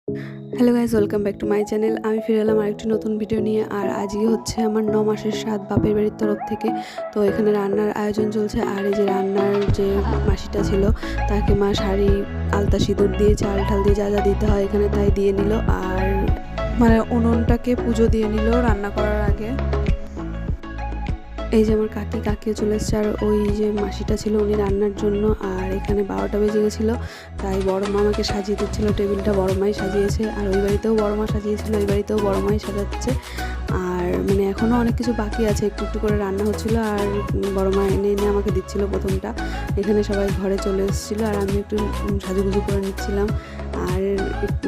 Hello guys, welcome back to my channel. আমি ফিরে এলাম আরেকটি নতুন ভিডিও নিয়ে। আর আজকে হচ্ছে আমার 9 মাসের স্বাদ বাপের বাড়ির তরফ থেকে। তো এখানে রান্নার আয়োজন চলছে। আর এই যে রান্নার যে মাসিটা ছিল তাকে মা শাড়ি, আলতা, সিঁদুর দিয়ে, চাল ঠাল দিয়ে যা যা দিতে হয় এখানে তাই দিয়ে নিল। আর মানে উনুনটাকে পুজো দিয়ে নিল রান্না করার আগে। এই যে আমার কাকিও চলে এসছে। আর ওই যে মাসিটা ছিল উনি রান্নার জন্য। আর এখানে 12টা বেজে গেছিলো, তাই বড় মা আমাকে সাজিয়ে দিচ্ছিলো। টেবিলটা বড় মাই সাজিয়েছে। আর ওই বাড়িতেও বড় মা সাজিয়েছিল, ওই বাড়িতেও বড় মাই সাজাচ্ছে। আর মানে এখনও অনেক কিছু বাকি আছে, একটু একটু করে রান্না হচ্ছিলো। আর বড় মা এনে এনে আমাকে দিচ্ছিলো প্রথমটা। এখানে সবাই ঘরে চলে এসেছিলো আর আমি একটু সাজুগুজু করে নিচ্ছিলাম। আর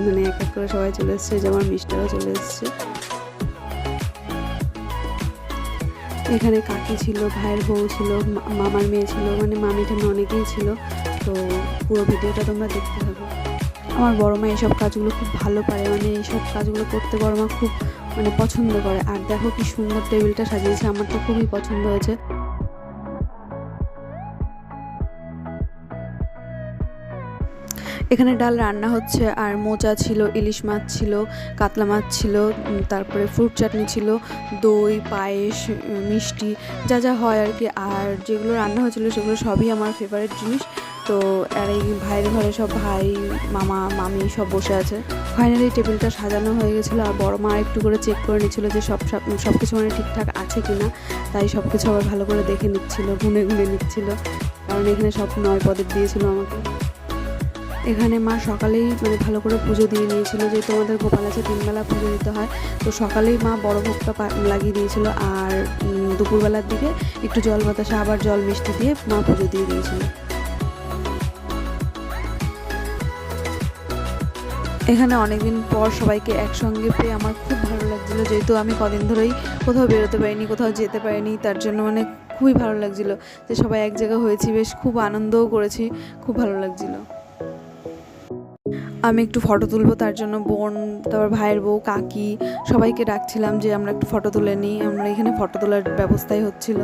মানে এক এক করে সবাই চলে এসছে, যে আমার মিষ্টারও চলে এসছে। এখানে কাকি ছিল, ভাইয়ের বউ ছিল, মামার মেয়ে ছিল, মানে মামি ঠামি অনেকেই ছিল। তো পুরো ভিডিওটা তোমরা দেখতে থাকো। আমার বড় মা এইসব কাজগুলো খুব ভালো পারে, মানে এইসব কাজগুলো করতে বড় মা খুব মানে পছন্দ করে। আর দেখো কি সুন্দর টেবিলটা সাজিয়েছে, আমার তো খুবই পছন্দ হয়েছে। এখানে ডাল রান্না হচ্ছে। আর মোচা ছিল, ইলিশ মাছ ছিল, কাতলা মাছ ছিল, তারপরে ফ্রুট চাটনি ছিল, দই, পায়েস, মিষ্টি, যা যা হয় আর কি। আর যেগুলো রান্না হয়েছিল সেগুলো সবই আমার ফেভারিট জিনিস। তো আর এই ভাইয়ের ঘরে সব ভাই, মামা, মামি সব বসে আছে। ফাইনালি টেবিলটা সাজানো হয়ে গেছিলো। আর বড় মা একটু করে চেক করে নিচ্ছিলো যে সব কিছু মানে ঠিকঠাক আছে কি না। তাই সব কিছু আবার ভালো করে দেখে নিচ্ছিলো, গুনে গুনে নিচ্ছিলো, কারণ এখানে সব 9 পদের দিয়েছিল আমাকে। এখানে মা সকালেই মানে ভালো করে পুজো দিয়ে নিয়েছিল, যেহেতু আমাদের গোপাল আছে 3 বেলা পুজো দিতে হয়। তো সকালেই মা বড় ভোগটা লাগিয়ে দিয়েছিল। আর দুপুরবেলার দিকে একটু জল বাতাসা, আবার জল মিষ্টি দিয়ে মা পুজো দিয়ে দিয়েছিল। এখানে অনেকদিন পর সবাইকে একসঙ্গে পেয়ে আমার খুব ভালো লাগছিলো, যেহেতু আমি কদিন ধরেই কোথাও বেরোতে পারিনি, কোথাও যেতে পারিনি। তার জন্য মানে খুবই ভালো লাগছিলো যে সবাই এক জায়গায় হয়েছি, বেশ খুব আনন্দও করেছি, খুব ভালো লাগছিলো। আমি একটু ফটো তুলবো, তার জন্য বোন, তারপর ভাইয়ের বউ, কাকি সবাইকে ডাকছিলাম যে আমরা একটু ফটো তুলে নিই। আমরা এখানে ফটো তোলার ব্যবস্থাই হচ্ছিল।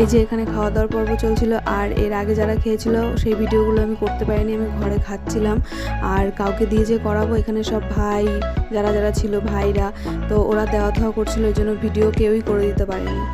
এই যে এখানে খাওয়া দাওয়ার পর্ব চলছিল। আর এর আগে যারা খেয়েছিল সেই ভিডিওগুলো আমি করতে পারিনি, আমি ঘরে খাচ্ছিলাম। আর কাউকে দিয়ে যে করাবো, এখানে সব ভাই যারা যারা ছিল, ভাইরা, তো ওরা দেওয়া থাওয়া করছিল, এই জন্য ভিডিও কেউই করে দিতে পারেনি।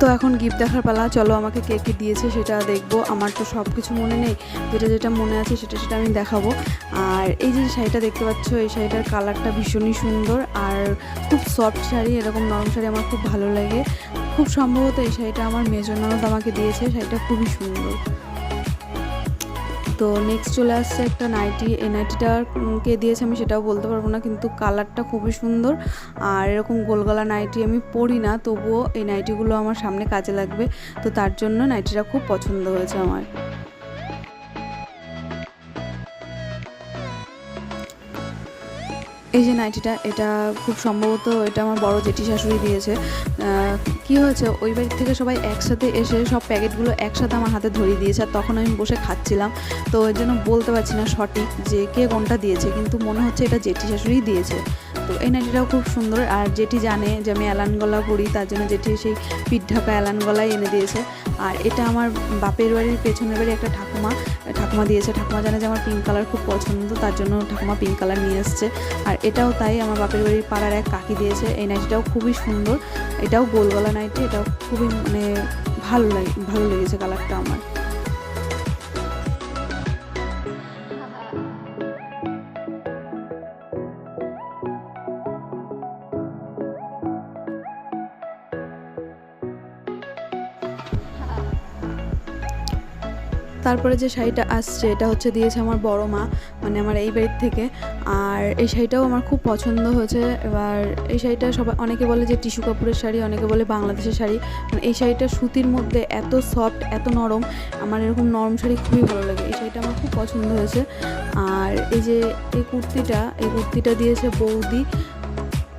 তো এখন গিফট দেখার পালা, চলো আমাকে কে কে দিয়েছে সেটা দেখবো। আমার তো সব কিছু মনে নেই, যেটা যেটা মনে আছে সেটা সেটা আমি দেখাবো। আর এই যে শাড়িটা দেখতে পাচ্ছ, এই শাড়িটার কালারটা ভীষণই সুন্দর আর খুব সফট শাড়ি, এরকম নরম শাড়ি আমার খুব ভালো লাগে। খুব সম্ভবত এই শাড়িটা আমার মেজর ননদ আমাকে দিয়েছে, শাড়িটা খুবই সুন্দর। তো নেক্সট চলে আসছে একটা নাইটি। এই নাইটিটা কে দিয়েছে আমি সেটাও বলতে পারবো না, কিন্তু কালারটা খুবই সুন্দর। আর এরকম গোলগলা নাইটি আমি পরি না, তবুও এই নাইটিগুলো আমার সামনে কাজে লাগবে, তো তার জন্য নাইটিটা খুব পছন্দ হয়েছে আমার। এই যে নাইটিটা, এটা খুব সম্ভবত এটা আমার বড় জেঠি শাশুড়ি দিয়েছে। কি হয়েছে, ওই বাড়ির থেকে সবাই একসাথে এসে সব প্যাকেটগুলো একসাথে আমার হাতে ধরিয়ে দিয়েছে, আর তখন আমি বসে খাচ্ছিলাম, তো এর জন্য বলতে পারছি না সঠিক যে কে কোনটা দিয়েছে, কিন্তু মনে হচ্ছে এটা জেঠি শাশুড়িই দিয়েছে। তো এই নাইটিটাও খুব সুন্দর, আর জেঠি জানে যে আমি অ্যালান গলা পরি, তার জন্য জেঠি সেই পিঠ ঢাকা অ্যালান গলাই এনে দিয়েছে। আর এটা আমার বাপের বাড়ির পেছনের বাড়ি একটা ঠাকুমা দিয়েছে। ঠাকুমা জানে যে আমার পিঙ্ক কালার খুব পছন্দ, তার জন্য ঠাকুমা পিঙ্ক কালার নিয়ে এসছে। আর এটাও তাই, আমার বাপের বাড়ির পাড়ার এক কাকি দিয়েছে। এই নাইটিটাও খুবই সুন্দর, এটাও গোল গলা নাইটি, এটাও খুবই মানে ভালো লেগেছে কালারটা আমার। তারপরে যে শাড়িটা আসছে এটা হচ্ছে দিয়েছে আমার বড় মা, মানে আমার এই বাড়ির থেকে। আর এই শাড়িটাও আমার খুব পছন্দ হয়েছে। এবার এই শাড়িটা সবাই অনেকে বলে যে টিস্যু কাপড়ের শাড়ি, অনেকে বলে বাংলাদেশের শাড়ি, মানে এই শাড়িটা সুতির মধ্যে এত সফট, এত নরম, আমার এরকম নরম শাড়ি খুবই ভালো লাগে। এই শাড়িটা আমার খুব পছন্দ হয়েছে। আর এই যে এই কুর্তিটা দিয়েছে বৌদি।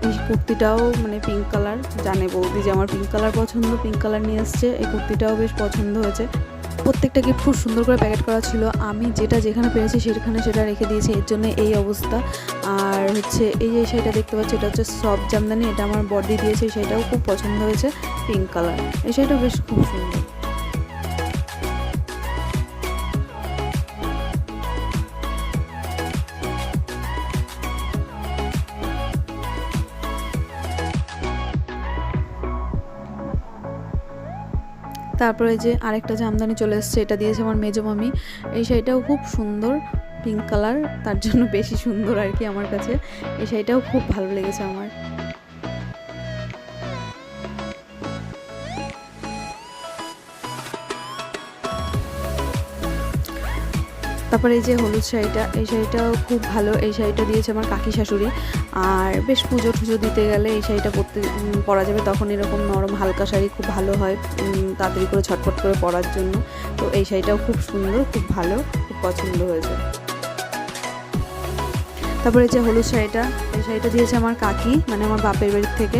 এই কুর্তিটাও মানে পিঙ্ক কালার, জানে বৌদি যে আমার পিঙ্ক কালার পছন্দ, পিঙ্ক কালার নিয়ে এসছে। এই কুর্তিটাও বেশ পছন্দ হয়েছে। প্রত্যেকটা গিফট খুব সুন্দর করে প্যাকেট করা ছিল, আমি যেটা যেখানে পেরেছি সেটা রেখে দিয়েছি, এর জন্য এই অবস্থা। আর হচ্ছে এই যে শাড়িটা দেখতে পাচ্ছি, এটা হচ্ছে সফট জামদানি, এটা আমার বডি দিয়েছে, সেটাও খুব পছন্দ হয়েছে, পিঙ্ক কালার। এই শাড়িটাও বেশ খুব সুন্দর। তারপরে যে আরেকটা জামদানি চলে এসছে, এটা দিয়েছে আমার মেজো মামি। এই শাড়িটাও খুব সুন্দর, পিঙ্ক কালার, তার জন্য বেশি সুন্দর আর কি আমার কাছে। এই শাড়িটাও খুব ভালো লেগেছে আমার। তারপরে এই যে হলুদ শাড়িটা, এই শাড়িটাও খুব ভালো। এই শাড়িটা দিয়েছে আমার কাকি শাশুড়ি। আর বেশ পুজো টুজো দিতে গেলে এই শাড়িটা পরা যাবে, তখন এরকম নরম হালকা শাড়ি খুব ভালো হয় তাড়াতাড়ি করে ছটফট করে পরার জন্য। তো এই শাড়িটাও খুব সুন্দর, খুব ভালো, খুব পছন্দ হয়েছে। তারপরে যে হলুদ শাড়িটা, এই শাড়িটা দিয়েছে আমার কাকি, মানে আমার বাপের বাড়ির থেকে।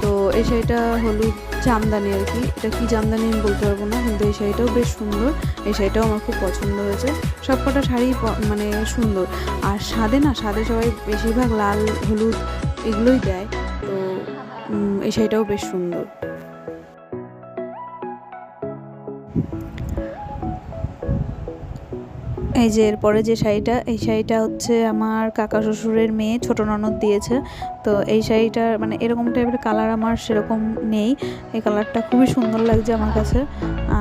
তো এই শাড়িটা হলুদ জামদানি আর কি, এটা কি জামদানি আমি বলতে পারবো না, কিন্তু এই শাড়িটাও বেশ সুন্দর। এই শাড়িটাও আমার খুব পছন্দ হয়েছে। সব কটা শাড়ি মানে সুন্দর। আর সাদে সবাই বেশিরভাগ লাল হলুদ এগুলোই দেয়, তো এই শাড়িটাও বেশ সুন্দর। এই যে এরপরে যে শাড়িটা, এই শাড়িটা হচ্ছে আমার কাকা শ্বশুরের মেয়ে ছোট ননদ দিয়েছে। তো এই শাড়িটার মানে এরকম টাইপের কালার আমার সেরকম নেই, এই কালারটা খুবই সুন্দর লাগছে আমার কাছে।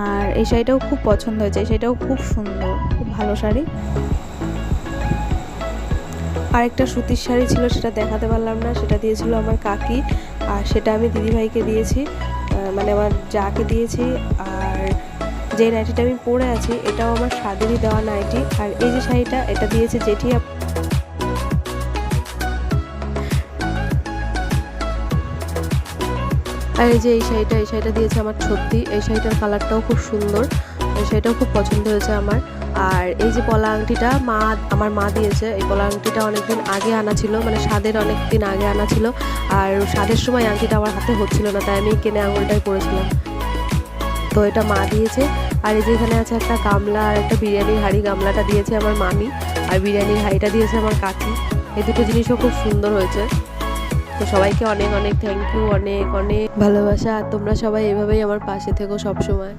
আর এই শাড়িটাও খুব পছন্দ হয়েছে, এই শাড়িটাও খুব সুন্দর, খুব ভালো শাড়ি। আরেকটা সুতির শাড়ি ছিল, সেটা দেখাতে পারলাম না, সেটা দিয়েছিল আমার কাকি, আর সেটা আমি দিদিভাইকে দিয়েছি, মানে আমার যাকে দিয়েছি। আর যে নাইটিটা আমি পরে আছি এটাও আমার স্বাদেরই দেওয়া নাইটি। আর এই যে শাড়িটা, এটা দিয়েছে জেঠি। আর এই যে এই শাড়িটা দিয়েছে আমার সত্যি। এই শাড়িটার কালারটাও খুব সুন্দর, এই শাড়িটাও খুব পছন্দ হয়েছে আমার। আর এই যে পলা আংটিটা আমার মা দিয়েছে। এই পলা আংটিটা অনেকদিন আগে আনা ছিল, মানে স্বাদের অনেকদিন আগে আনা ছিল। আর স্বাদের সময় আংটিটা আমার হাতে হচ্ছিল না, তাই আমি কেনে আঙুলটাই পরেছিলাম। তো এটা মা দিয়েছে। আর এই যে এখানে আছে একটা গামলা আর একটা বিরিয়ানির হাঁড়ি, গামলাটা দিয়েছে আমার মামি, আর বিরিয়ানির হাঁড়িটা দিয়েছে আমার কাকি। এই দুটো জিনিসও খুব সুন্দর হয়েছে। তো সবাইকে অনেক অনেক থ্যাংক ইউ, অনেক অনেক ভালোবাসা। আর তোমরা সবাই এভাবেই আমার পাশে থেকো সব সময়।